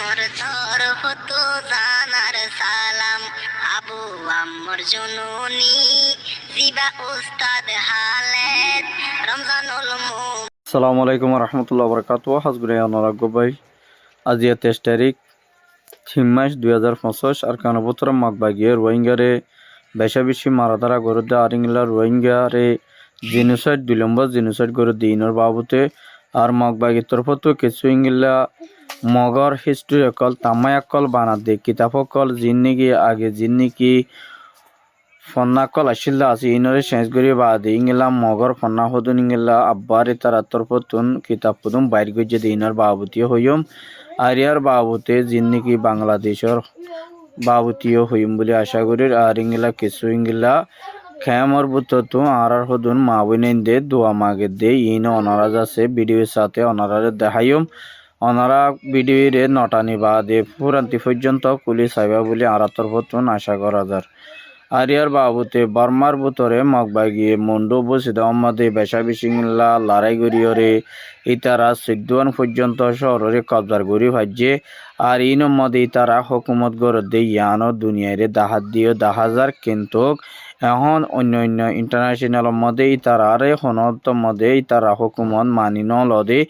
মোর তরফ তো জানার সালাম, আবু আম্মর জননী জিবা উস্তাদ হালেদ রমজানুল আসসালামু আলাইকুম রহমতুল্লাহ বরকাত হাজগুড়ে অনারাগ্য ভাই আজি 23 তারিখ 3 মাস 2025 আর কানো বতর মাগবাগিয়ে রোহিঙ্গারে বেশা বেশি মারাদারা গরুদে আরিংলা রোহিঙ্গারে জিনোসাইড 2 নম্বর জিনোসাইড গরু দিনের বাবুতে আর মাগবাগি তরফতো কিছু ইংলা মগর হিস্ট্রি অকল তামাই অকল বানাদে কিতাব অকল জিন্নিগি আগে জিন্নিকি ফন্নাকল আসিল্লা আছে ইনরে চেঞ্জ করি বাদে ইংলা মগর ফন্না হদুন ইংলা আব্বার তার তরফতুন কিতাব পুদুম বাইর গজ্জে দিনর বাবুতি হইম আরিয়ার বাবুতে জিন্নিকি বাংলাদেশের বাবুতিও হইম বলে আশা করি আর ইংলা কিছু ইংলা খেমর বুততু আর হদুন মা বইনেন দে দোয়া মাগে দে ইন অনারাজ আছে ভিডিওর সাথে অনারারে দেখাইম অনারা ভিডিওরে নটানি বাদে পুরান্তি পর্যন্ত পুলিশ আইবা বলে আর তরফতুন আশা করা যায় আরিয়ার বাবুতে বর্মার বুতরে মগবাগিয়ে মুন্ডু বসিদ আমাদে বেশা বিশিংলা লড়াই গড়িয়রে ইতারা 14 পর্যন্ত শহরে কবজার গড়ি ভাজ্যে আর ইন মধ্যে ইতারা হুকুমত গড় দে ইয়ানো দুনিয়ারে দাহাত দিও 10,000 কিন্তু এখন অন্য অন্য ইন্টারন্যাশনাল মধ্যে ইতারারে হনত মধ্যে ইতারা হুকুমত মানি নলদে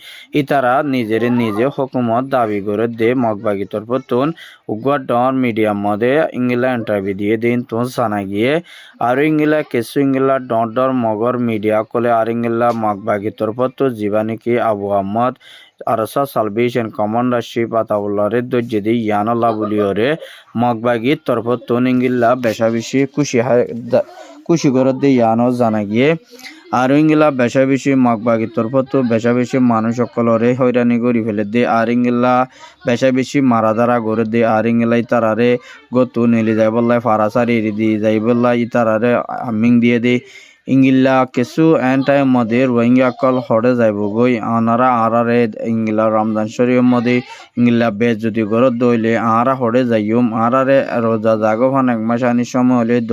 ইতারা নিজের নিজে হুকুমত দাবি করে দে মগবাগি তরফতুন উগুয়া ডন মিডিয়াম মধ্যে ইংলা ইন্টারভিউ দিয়ে দিন তো জানা গিয়ে আর ইংলা কিছু ইংলা ডর মগর মিডিয়া কলে আর ইংলা মগবাগি তরফত জীবানিকি আবু আহমদ আরসা সালভেশন কমান্ডারশিপ আতাউল্লাহরে দজ্জেদি ইয়ানাল্লাহ বলিওরে মগবাগি তরফতুন ইংলা বেশা বেশি খুশি করে দে ইয়ানো জানা গিয়ে আর ইংলা বেশা বেশি মগবাগি তরফতো বেশা বেশি মানুষ সকলরে হয়রানি করি ফেলে দে আর ইংলা বেশা বেশি মারাদারা করে দে আর ইংলা ইতারারে গতু নিলি যাই বললাই ফারাসারি দি যাই বললাই ইতারারে আমিং দিয়ে দে ইংলা কিছু এন টাইম মধ্যে রোহিঙ্গা কল হরে যাইব গই আনারা আরারে ইংলা রমজান শরীফ মধ্যে ইংলা বেজ যদি ঘরত দইলে আরা হরে যাইম আরারে রোজা জাগো ফান এক মাস আনি সময় হলে দ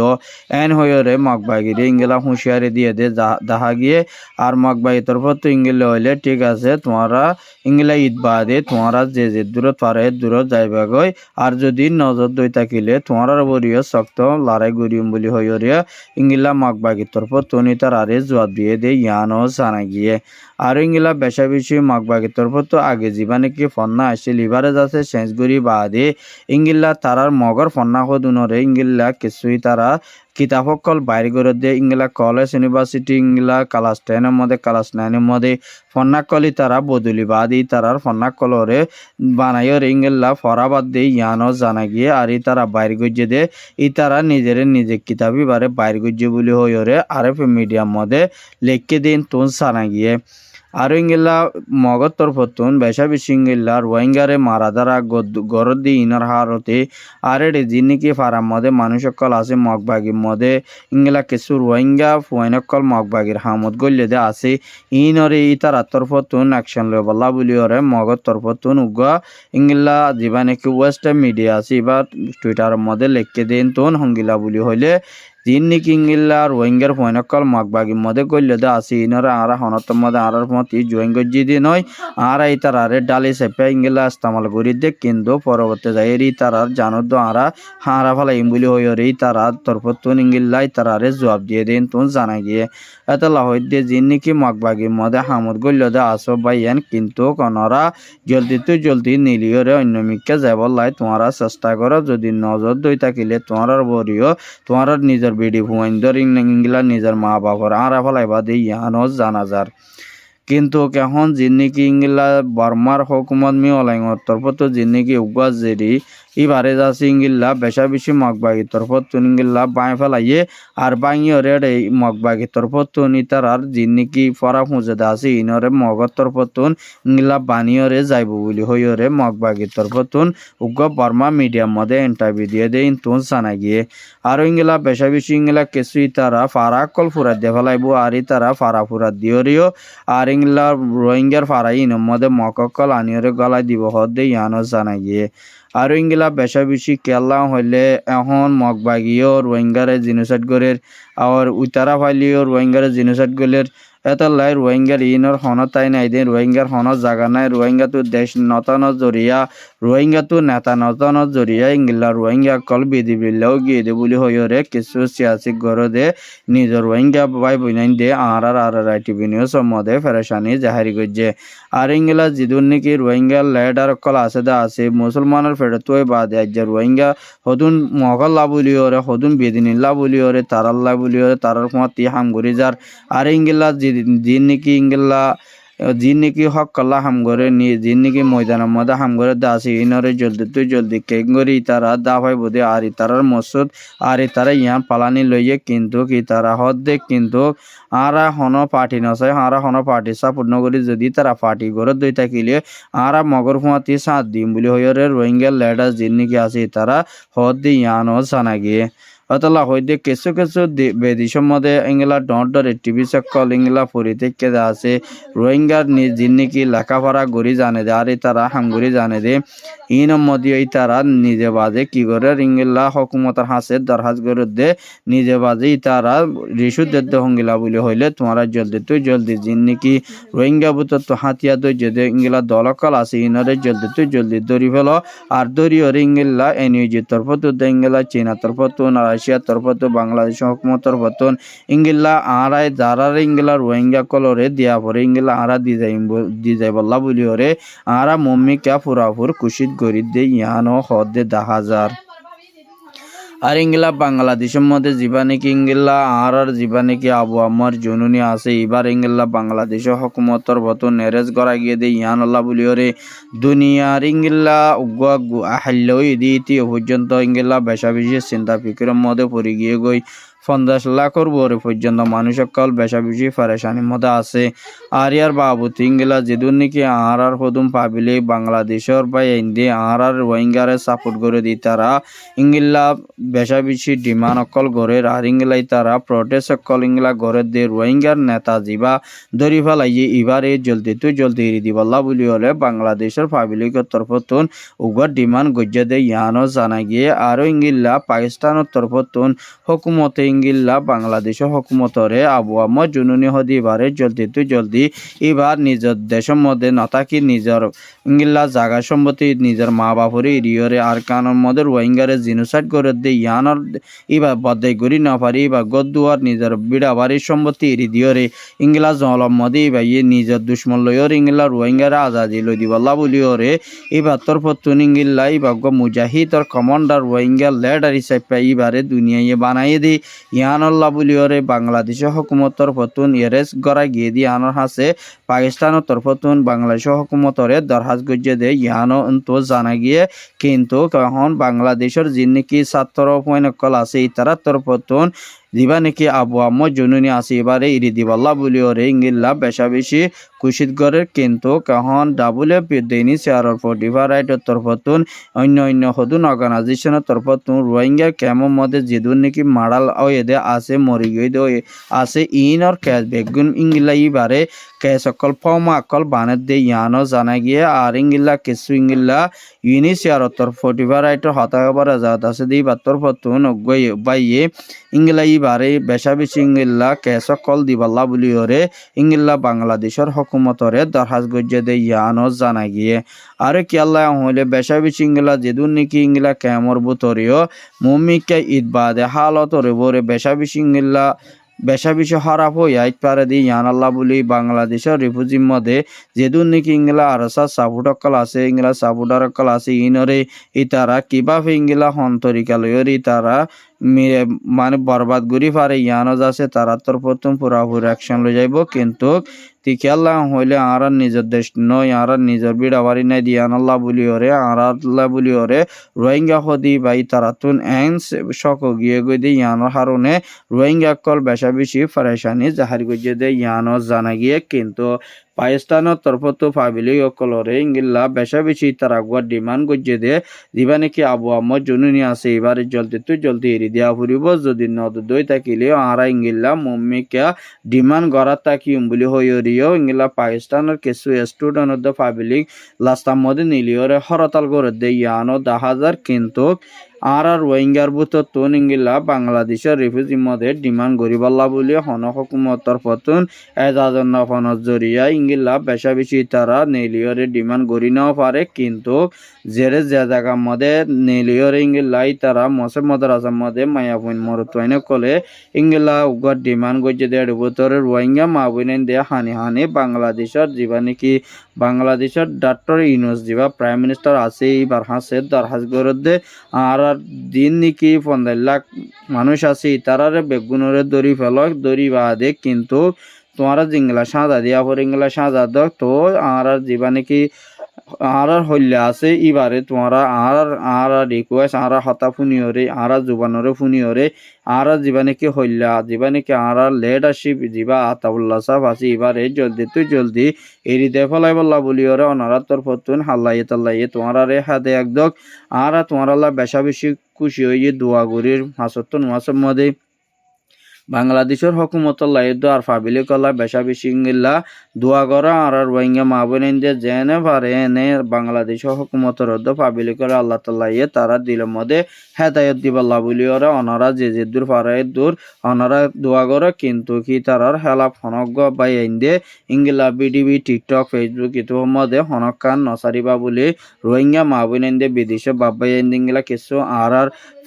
এন হইরে মগবাগিরে ইংলা হুঁশিয়ারি দিয়ে দে দেখা গিয়ে আর মগবাগি তরফত ইংলা হইলে ঠিক আছে তোমরা ইংলা ঈদ বাদে তোমরা যে যে দূরত পারে দূরত যাইবা গই আর যদি নজর দই থাকিলে তোমরা বরিও শক্ত লড়াই গরিম বলি হইরে ইংলা মগবাগি তরফত তনি তার আরে জবাব দিয়ে দে ইয়ানো জানা গিয়ে আর ইংলা বেশা বেশি মগবাগি তরফত আগে জীবানে কি ফন্না আসে লিভারে যাচ্ছে চেঞ্জ করি বাদে ইংলা তারার মগর ফন্না হদুনরে ইংলা কিছুই তারা কিতাব সকল বাইরে করে দিয়ে ইংলা কলেজ ইউনিভার্সিটি ইংলা ক্লাস 10 মধ্যে ক্লাস 9 মধ্যে ফন্না কলি তারা বদলি বাদি তারার ফন্না কলরে বানাইর ইংলা ফরাবাদ দিয়ে ইয়ানো জানা গিয়ে আর তারা বাইরে গজ্জে দে তারা নিজের নিজে কিতাবই বারে বাইরে গজ্জে বলে হইরে আরএফ মিডিয়াম মধ্যে লেখকে দিন তুন জানা গিয়ে আর ইংলা মগর তরফতুন বেশা বেশি ইংলা রোহিঙ্গারে মারাদারা গরদ দি ইনার হারতে আরে জিনিকি ফারাম মধ্যে মানুষ সকল আছে মগবাগির মধ্যে ইংলা কিছু রোহিঙ্গা ফুয়াইনকল মগবাগির হামদ গল্লে দে আছে ইনরে ইতার তরফতুন অ্যাকশন লেবলা বলি ওরে মগর তরফতুন উগা ইংলা জীবানে কি ওয়েস্ট মিডিয়া আছে বা টুইটার মধ্যে লেখকে দেন তোন হঙ্গিলা বলি হইলে জিন্নিকি ইংলা রোহিঙ্গার ফয়নকল মগবাগির মধ্যে গল্লে দে আছে ইনরে আরা হনত মধ্যে আরার মতি জয়েন গজ্জি দি নয় আরা ইতার আরে ডালি সেপে ইংলা ইস্তেমাল করি দে কিন্তু পরবর্তী যাই তারার জানত আরা হারা ফেলাই বলি হইরে তারা তরফতুন ইংলা ইতার আরে জবাব দিয়ে দিন তুন জানা গিয়ে এত লাহইদ দিয়ে জিন্নিকি মগবাগির মধ্যে হামদ গল্লে দে আসো বাইয়েন কিন্তু কনরা জলদি তো জলদি নিলিয়রে অন্য মিকে যাবলাই তোমরা চেষ্টা করো যদি নজর দই থাকিলে তোমার বরিও তোমার নিজের বিডি ভুয়াইন্দর ইংলা নিজের মা বাবার আরা ফেলাইবা দিয়ে ইয়ানো জানাজার কিন্তু কেহন জিন্নিকি ইংলা বর্মার হুকুমত মি অলাইঙর তরফত জিন্নিকি উগা জেরি ইবারে যাচ্ছে ইংলা বেশা বেশি মগবাগি তরফতুন ইংলা বাই ফেলাইয়ে আর বাইরে এই মগবাগি তরফতুন ইতার আর জিন্নিকি ফরা ফুঁজে আছে ইনরে মগর তরফতুন ইংলা বানিয়রে যাইব বলি হইরে মগবাগি তরফতুন উগা বর্মা মিডিয়াম মধ্যে ইন্টারভিউ দিয়ে দে ইন্তুন জানা গিয়ে আর ইংলা বেশা বেশি ইংলা কিছু তারা ফারা কল ফুরা দিয়ে ফেলাইব আর তারা ফারা ফুরা দিওরিও আর ইংলা রোহিঙ্গার ফারাই ইন মধ্যে মককল আনিয়রে গলায় দিব হদে ইয়ানো জানা গিয়ে আর ইংলা বেশা বেশি কেলা হইলে এখন মগবাগিও রোহিঙ্গারে জিনোসাইড গরের আর উতারা ফাইলিও রোহিঙ্গারে জিনোসাইড গলের এটা লাই রোহিঙ্গার ইনর হন তাই নাই দিন রোহিঙ্গার হন জাগা নাই রোহিঙ্গা তো দেশ নতানো জরিয়া রোহিঙ্গা তো নেতা নতানো জরিয়া ইংলা রোহিঙ্গা কল বিধি বিল্লাও গিয়ে দে বলি হইরে কিছু সিয়াসি গরদে নিজের রোহিঙ্গা ভাই বইনাইন দে আর টিভি নিউজ মধ্যে ফেরেশানি জাহারি করছে আর ইংলা জিদুন নাকি রোহিঙ্গা লেডার কল আছে দা আছে মুসলমানের ফেরত তো বাদে আজ রোহিঙ্গা হদুন মহল্লা বলি ওরে হদুন বেদিনিল্লা বলি ওরে তারাল্লা বলি ওরে তারার কুমার তি হামগুরি যার আর ইংলা জিন নাকি ইংলা জিন নাকি হক কল্লা হাম করে নি জিন নাকি ময়দানের মধ্যে হাম করে দাসি ইনরে জলদি কেক গরি তারা দা ভাই বোধে আর তারার মসুদ আর তারা ইয়ান পালানি লইয়ে কিন্তু কি তারা হদ দেখ কিন্তু আরা হন পার্টি নসাই আরা হন পার্টি সাপোর্ট নগরী যদি তারা পার্টি গড়ে দই থাকিলে আরা মগর ফুয়াতি সাথ দিম বলি হইরে রোহিঙ্গা লেডার জিন নাকি আছে তারা হদ দি ইয়ানো জানা গিয়ে অতলা হইতে কিছু বেদিসের মধ্যে ইংলা ডর টিভি সকল ইংলা পরিতেকে আছে রোহিঙ্গার জিন্নিকি লেখাপড়া গড়ি জানে দে আর তারা হামগুড়ি জানে দে ইন মধ্যে তারা নিজে বাজে কি করে ইংলা হকুমতার হাসে দরহাজ করে দে নিজে বাজে তারা রিসু দে হঙ্গিলা বলে হইলে তোমারা জলদি জিন্নিকি রোহিঙ্গা বুতর তো হাতিয়া দই যে ইংলা দলকল আছে ইনরে জলদি দরি ফেল আর দরিয়র ইংলা এনইজি তরফ তো ইংলা চীনা তরফ তো রাশিয়া তরফ তো বাংলাদেশ হকুমত তরফ তো ইংলা আড়াই যারার ইংলা রোহিঙ্গা কলরে দিয়া পরে ইংলা আড়া দি যাই বল্লা বলি ওরে আড়া মম্মিকা পুরাপুর কুশিত গরি দে ইয়ানো হদ দে 10,000 আর ইংলা বাংলাদেশের মধ্যে জীবানিকি ইংলা আর জীবানিকি আবু আমার জনুনি আছে এবার ইংলা বাংলাদেশের হকুমতর বতো নেরেজ করা গিয়ে দে ইয়ান আল্লাহ বলি ওরে দুনিয়ার ইংলা আহাল্যই দিতি পর্যন্ত ইংলা বেশা বেশি চিন্তা ফিকিরের মধ্যে পড়ে গিয়ে গই 50 লাখর বরে পর্যন্ত মানুষ সকল বেশা বেশি ফারেশানির মধ্যে আছে আর ইয়ার বাবুতি ইংলা যেদুন নাকি আর হদুম পাবিলে বাংলাদেশের বা ইন্দি আর রোহিঙ্গারে সাপোর্ট করে দি তারা ইংলা বেশা বেশি ডিমান্ড অকল গড়ে আর ইংলাই তারা প্রটেস্ট অকল ইংলা গড়ে দে রোহিঙ্গার নেতা জিবা ধরি ফেলাইয়ে এবারে জলদি এরি দিবাল্লা বলি হলে বাংলাদেশের পাবলিকের তরফতুন উগর ডিমান্ড গজ্জা দে ইয়ানো জানা গিয়ে আরও ইংলা পাকিস্তানের তরফতুন হুকুমতে ইংলা বাংলাদেশের হকুমতরে আবু আম্মদ জুনুনি হদি এবারে জলদি এবার নিজের দেশের মধ্যে নথাকি নিজের ইংলা জাগা সম্পত্তি নিজের মা বাপরে ইরিয়রে আর কানের মধ্যে রোহিঙ্গারে জিনোসাইড করে দে ইয়ানোর এবার বদাই করি না পারি এবার গদ্দুয়ার নিজের বিড়া বাড়ির সম্পত্তি এরি দিয়রে ইংলা জলম মধ্যে এবার নিজের দুশ্মন লইয়র ইংলা রোহিঙ্গারে আজাদি লই দিবাল্লা বলিওরে এবার তোর পত্তুন ইংলা এবার মুজাহিদ আর কমান্ডার রোহিঙ্গা লেডার হিসাবে এবারে দুনিয়ায় বানাইয়ে দি ইয়ানল্লাহ বলিওরে বাংলাদেশের হকুমতর পতুন এরেস গড়া গিয়ে দিয়ে আনার হাসে পাকিস্তানের তরফতুন বাংলাদেশের হকুমতরে দরহাজ গজ্জে দে ইয়ানো তো জানা গিয়ে কিন্তু এখন বাংলাদেশের যিনি ছাত্র পয়নকল আছে তারা তরফতুন দিবা নাকি আবু আম্মদ জনুনি আছে এবারে ইরি দিবাল্লা বলিওরে ইংলা বেশা বেশি কুশিত গড়ের কিন্তু কখন ডাবুলে দৈনিক শেয়ারের ফোর্টিফার রাইটের তরফতুন অন্য হদুন অর্গানাইজেশনের তরফতুন রোহিঙ্গা কেমন মধ্যে যেদুন নাকি মারাল এদে আছে মরি গিয়ে আছে ইনর ক্যাশ বেগুন ইংলা ইবারে ক্যাশ অকল ফমা অকল বানের দে ইয়ানো জানা গিয়ে আর ইংলা কিছু ইংলা ইউনি শেয়ারের তরফ ফোর্টিফার রাইটের হতাবার আজাদ আছে দি বা তরফতুন বাইয়ে ইংলা ইবারে বেশা বেশি ইংলা ক্যাশ অকল দিবাল্লা বলিওরে ইংলা বাংলাদেশের হকুমতরে দরহাজ গজ্জে দে ইয়ানো জানা গিয়ে আর কি আল্লাহ হইলে বেশা বেশি ইংলা যেদুন নাকি ইংলা কেমর বুতরিও মুমিকা ঈদ বাদে হালতরে বরে বেশা বেশি ইংলা বেশা বেশি খারাপ হয়ে আইত পারে দি ইয়ান আল্লাহ বলি বাংলাদেশের রিফিউজির মধ্যে যেদুন নাকি ইংলা আরসা সাপোর্টকল আছে ইংলা সাপোর্টারকল আছে ইনরে ইতারা কিভাবে ইংলা হন্তরিকা লইর ইতারা মানে বরবাদ করি পারে ইয়ানো আছে তারা তোর প্রথম পুরাপুরি অ্যাকশন লই যাইব কিন্তু তিকেল্লা হইলে আর নিজের দেশ নয় আর নিজের বিড়াবাড়ি নাই দিয়ান আল্লাহ বলি ওরে আর আল্লাহ বলি ওরে রোহিঙ্গা হদি বাই তারাতুন এন্স শক গিয়ে গই দিয়ে ইয়ানোর হারণে রোহিঙ্গা কল বেশা বেশি ফারেশানি জাহার গিয়ে দে ইয়ানো জানা গিয়ে কিন্তু পাকিস্তানের তরফতো ফাবিলি অকলরে ইংলা বেশা বেশি তারা গুয়ার ডিমান্ড গজ্জে দে দিবা নাকি আবু আম্মদ জনুনি আছে এবারে জলদি এরি দেওয়া ফুরিব যদি নদ দই থাকিলে আরা ইংলা মম্মিকা ডিমান্ড গড়া তাকিম বলি হইরিও ইংলা পাকিস্তানের কিছু স্টুডেন্ট দ্য পাবলিক লাস্টার মধ্যে নিলিওরে হরতাল করে দে ইয়ানো 10,000 কিন্তু আর রোহিঙ্গার বুতর তুন ইঙ্গিলা বাংলাদেশের রিফিউজি মধ্যে ডিমান্ড গরিবাল্লা বলে হন হকুমতর পতুন এজাজর নফনত জরিয়া ইঙ্গিলা বেশা বেশি তারা নেলিয়রে ডিমান্ড গড়ি নাও পারে কিন্তু জেরে যে জায়গার মধ্যে নেলিয়রে ইঙ্গিলাই তারা মসে মদরাসার মধ্যে মায়াপুন মরুত্বাইনে কলে ইঙ্গিলা উগর ডিমান্ড গজে দেড় বুতরে রোহিঙ্গা মাবুইনেন দে হানি হানি বাংলাদেশের জীবা নাকি বাংলাদেশের ডক্টর ইউনূস জিবা প্রাইম মিনিস্টার আছে এবার হাসে দরহাজ গরদে আর দিন নাকি 15 লাখ মানুষ আছে তারারে বেগুনরে দড়ি ফেলক দড়ি বাদে কিন্তু তোমারা জিঙ্গলা সাজা দিয়া পর ইংলা সাজা দক তো আর জীবা নাকি আর হইলে আছে এবারে তোমারা আর রিকোয়েস্ট আর হতা ফুনিয়রে আর জুবানরে ফুনিয়রে আর জীবানে হইলা জীবানে আর লিডারশিপ জিবা আতাউল্লাহ সাহেব আছে এবারে জলদি এরি দে ফলাই বল্লা বলিওরে অনারা তোর ফতুন হাল্লাইয়ে তাল্লাইয়ে তোমারা রে হাতে একদক আর তোমারা বেশা বেশি খুশি হইয়ে দোয়া গরির হাসত্তন মাসের মধ্যে বাংলাদেশের হকুমতর লাইদ আর ফাবিলি কলা বেশা বেশি ইংলা দোয়া করা আর রোহিঙ্গা মাহবুন দে জেনে পারে এনে বাংলাদেশের হকুমতর ফাবিলি করে আল্লাহ তাল্লাইয়ে তারা দিলের মধ্যে হেদায়ত দিবাল্লা বলি ওরা অনারা যে দূর ফারাই দূর অনারা দোয়া করে কিন্তু কি তারার হেলাপ হনজ্ঞ বাই আইন দে ইংলা বিডিবি টিকটক ফেসবুক ইতো মধ্যে হনকান নসারিবা বলে রোহিঙ্গা মাহবুন দে বিদেশে বাবাই আইন ইংলা কিছু আর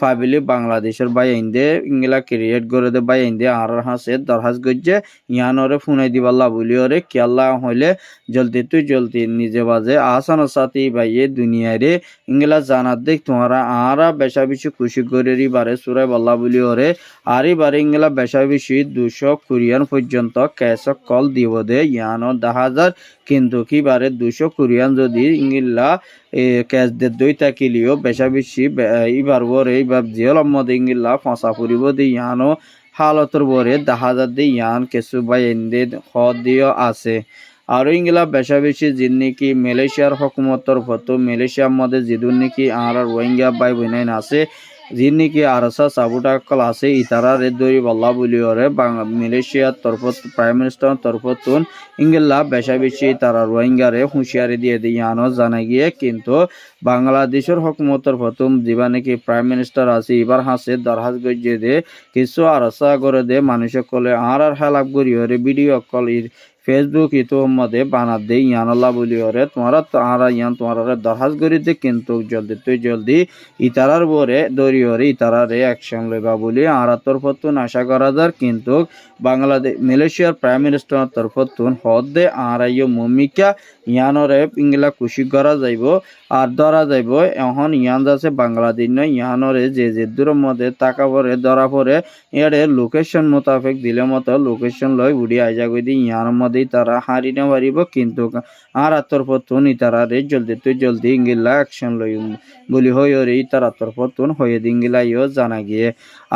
ফাবিলি বাংলাদেশের বাই আইন দে ইংলা ক্রিয়েট করে দে বাই আইন দে আর হাসে দরহাজ গজ্জে ইয়ানরে ফুনাই দিবাল্লা বলি ওরে কি আল্লাহ হইলে জলদি নিজে বাজে আসান সাথী ভাইয়ে দুনিয়ারে ইংলা জানাত দেখ তোমারা আর বেশা বেশি খুশি করে বারে সুরাই বল্লা বলি ওরে আর বারে ইংলা বেশা বেশি 200 কোরিয়ান পর্যন্ত ক্যাশ কল দিব দে ইয়ানো 10,000 কিন্তু কি বারে 200 কোরিয়ান যদি ইংলা ক্যাশ দে দই তাকিলিও বেশা বেশি এবার ওরে এবার জিয়ল মধ্যে ইংলা ফসা ফুরিব দে ইয়ানো হালতর বরে 10,000 দিয়ে ইয়ান কেসু বাই এন্দে হদ দিও আছে আর ইংলা বেশা বেশি যিন নাকি মালয়েশিয়ার হকুমতর ফটো মালয়েশিয়ার মধ্যে যিদুন নাকি আর রোহিঙ্গা বাই বোনাইন আছে যিন নাকি আরসা সাবুটা কল আছে ইতারা রে দরি বল্লা বলি ওরে মালয়েশিয়ার তরফ প্রাইম মিনিস্টার তরফতুন ইংলা বেশা বেশি তারা রোহিঙ্গারে হুঁশিয়ারি দিয়ে ইয়ানো জানা গিয়ে কিন্তু বাংলাদেশের হকুমতর প্রথম দিবা নাকি প্রাইম মিনিস্টার আছে এবার হাসে দরহাজ গজ্জে দে কিছু আরসা করে দে মানুষে কলে আর হেলাপ করি ওরে ভিডিও কল ফেসবুক ইতো মধ্যে বানা দে ইয়ানাল্লাহ বলি ওরে তোমারা আর ইয়ান তোমার দরহাজ করি দে কিন্তু জলদি ইতারার বরে দরি ওরে ইতারারে অ্যাকশন লইবা বলি আর তরফতুন আশা করা যার কিন্তু বাংলাদেশ মালয়েশিয়ার প্রাইম মিনিস্টার তরফতুন হদ দে আর আইও ভূমিকা ইয়ানরে ইংলা খুশি করা যাইব আর ধরা যাইব এখন ইয়ান যাচ্ছে বাংলাদেশ নয় ইয়ানরে যে দূরের মধ্যে টাকা পরে ধরা পরে এরে লোকেশন মোতাবেক দিলে মতো লোকেশন লয় উড়ি আইজা গই দি ইয়ার মধ্যে তারা হারি না পারিব কিন্তু আর তরফতুন ইতারা রে জলদি ইংলা অ্যাকশন লই বলি হই ওরে ইতারা তরফতুন হয়ে দিঙ্গিলা ইও জানা গিয়ে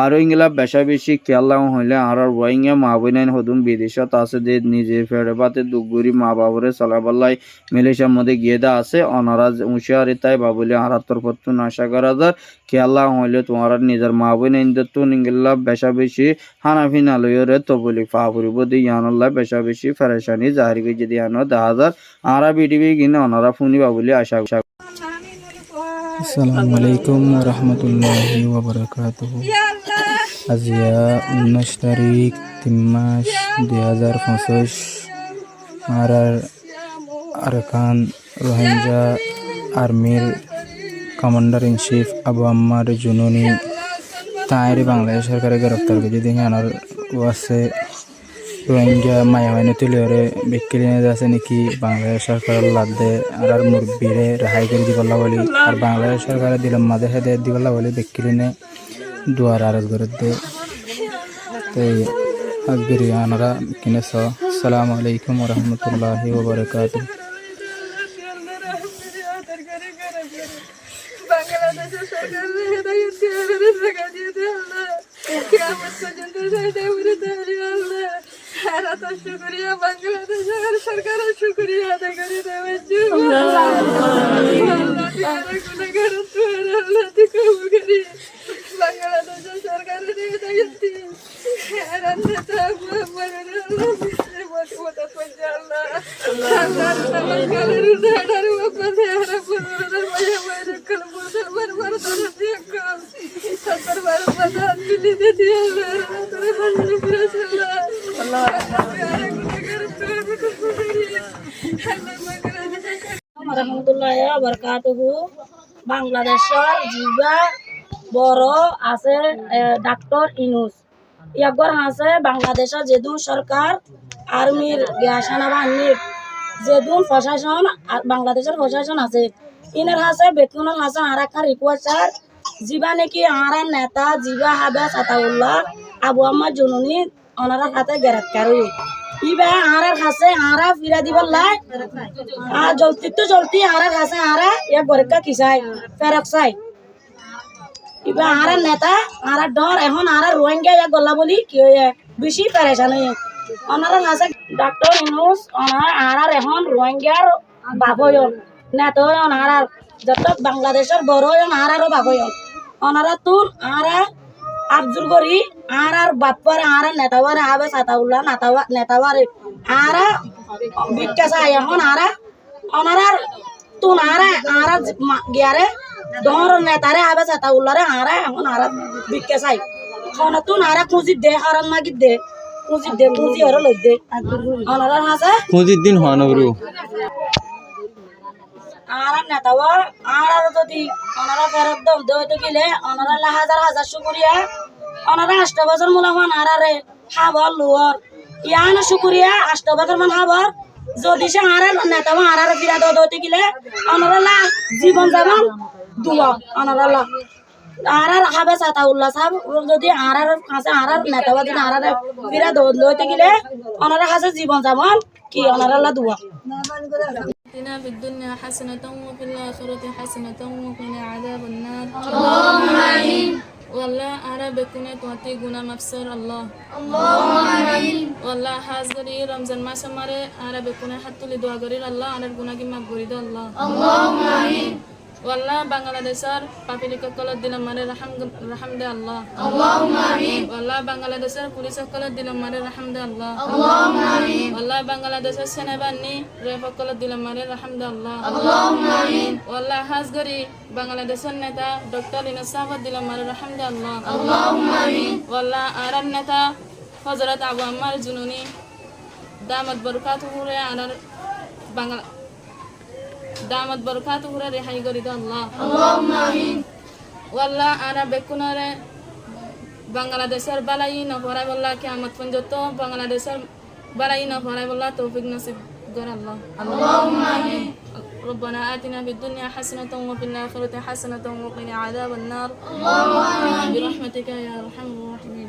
আর ইংলা বেশা বেশি খেয়াল হইলে আর রোহিঙ্গা মা বোনাইন হদুম বিদেশত আছে যে নিজে ফেরে বাতে দুগুরি মা বাবরে চলাবাল্লাই মালয়েশিয়ার মধ্যে গিয়ে দা আছে অনারা হুঁশিয়ারি তাই বাবুলি আর তরফতুন আশা করা যার খেয়াল হইলে তোমার নিজের মা বোনাইন তুন ইংলা বেশা বেশি হানাফিনা লইরে তো বলি ফা ফুরিব দি ইয়ানুল্লাহ বেশা বেশি ফেরেশানি জাহির করে যদি আনো 10,000 আর বিডিবি কিনে অনারা ফুনি বাবুলি আশা আসসালামু আলাইকুম ওয়া রাহমাতুল্লাহি ওয়া বারাকাতুহু আজিয়া 19 তারিখ 3 মাস 2025 আর আরকান রোহিঙ্গা আর্মির কমান্ডার ইন চিফ আবু আম্মার জুনুনি তাইরে বাংলাদেশ সরকারে গ্রেফতার করে যদি আনার ওয়াসে রোহিঙ্গা মায়ামাইনে তুলে বিক্রিনে আছে নাকি বাংলাদেশ সরকার লাদে আর মুরব্বীরে রেহাই করে দিবল্লা বলি আর বাংলাদেশ সরকারে দিলাম মাঝে হেদে দিবল্লা বলি বিক্রিনে দুয়ার আরজ করে দে তো আজকের আনারা কিনে আসসালামু আলাইকুম ওয়া রাহমাতুল্লাহি ওয়া বারাকাতুহু বাংলাদেশের সরকার হেদায়েত দিয়ে আল্লাহ কিয়ামত পর্যন্ত আল্লাহ আর তো শুকরিয়া বাংলাদেশের সরকারের শুকরিয়া আদায় করে দেওয়ার জন্য আল্লাহ তুই কবুল করি বাংলাদেশের সরকারের হেদায়েত দিয়ে আর নেতা আবু আম্মার আল্লাহ মত পঞ্জা আল্লাহ আল্লাহ নমস্কারের উদাহরণ ওপরে আর পুরো মায়া মায়া কলম বলতে বারবার দরজা বাংলাদেশের জিবা বড় আছে ডাক্তার ইনুস ইয়াগর আছে বাংলাদেশের যেদুন সরকার আর্মির সেনাবাহিনীর যেদুন প্রশাসন বাংলাদেশের প্রশাসন আছে ইনার হাসে বেতনের হাসে আর একটা রিকোয়েস্ট জিবা নাকি আর নেতা জিবা হাবে সাতাউল্লাহ আবু আম্মদ জুনুনি ওনারা হাতে গ্রেফতার হই ইবা আর হাসে আর ফিরা দিবার লাই আর জলতি আর হাসে আর এক গরেকা কিসাই ফেরক চাই ইবা আর নেতা আর ডর এখন আর রোহিঙ্গা এক গল্লা বলি কি বেশি পেরেশান হই ওনারা হাসে ডাক্তার ইনুস ওনার আর এখন রোহিঙ্গার বাবয়ন নেতা আর যত বাংলাদেশের বড় আর বাবয়ন ওনারা তুন আর আব্দুল করি আর বাপ্পার আর নেতাওয়ার আবে সাতাউল্লাহ নেতাওয়ার আর বিকাশ এখন আর ওনার তুন আর গিয়ারে দহর নেতারে আবে সাতাউল্লাহরে আর এখন আর বিকাশ তুন আর খুঁজি দে আর মাগি দে খুঁজি আর লই দে ওনার হাসে খুঁজির দিন হওয়ানো আর নেতাওয়া আর যদি ওনারা ফেরত দম দইতে গেলে ওনারা হাজার হাজার শুকুরিয়া ওনারা 8 বছর মূলা হন আরে হাবর লুয়ার ইয়ান শুকুরিয়া 8 বছর মান হাবর যদি সে আর নেতাওয়া আর ফিরা দইতে গেলে ওনারা জীবন যাপন দুয়া ওনারা আর হাবে সাতাউল্লাহ সাহেব যদি আর কাছে আর নেতাওয়া যদি আর ফিরা দইতে গেলে ওনারা কাছে জীবন যাপন কি ওনারা দুয়া آتنا في الدنيا حسنة وفي الآخرة حسنة وقنا عذاب النار اللهم آمين والله أرى بكنا تواتيقنا مفسر الله اللهم آمين والله حاضري رمضان ما سمره أرى بكنا حتى لدعاء غرير الله أرى الجنا كما غريد الله اللهم آمين والله বাংলাদেশের পাপিলিক কলত দিলাম মারে রহম দে আল্লাহ আল্লাহুম্মা আমিন والله বাংলাদেশের পুলিশ কলত দিলাম মারে রহম দে আল্লাহ আল্লাহুম্মা আমিন والله বাংলাদেশের সেনাবাহিনী রেফ কলত দিলাম মারে রহম দে আল্লাহ আল্লাহুম্মা আমিন والله হাজগরি বাংলাদেশের নেতা ডক্টর ইনাস সাহেব দিলাম মারে রহম দে আল্লাহ আল্লাহুম্মা আমিন والله আরান নেতা হযরত আবু আম্মার জুনুনি দামাত বরকাতুহু রে আনার বাংলা দামাত বরকাতুহু রে রেহাই করি দাও আল্লাহ আল্লাহুম্মা আমিন ওয়াল্লাহ আরা বেকুনারে বাংলাদেশের বালাই না পড়াই বল্লাহ কিয়ামত পর্যন্ত বাংলাদেশের বালাই না পড়াই বল্লাহ তৌফিক নসিব কর আল্লাহ আল্লাহুম্মা আমিন ربنا آتنا في الدنيا حسنة وفي الآخرة حسنة وقنا عذاب النار اللهم آمين برحمتك يا أرحم الراحمين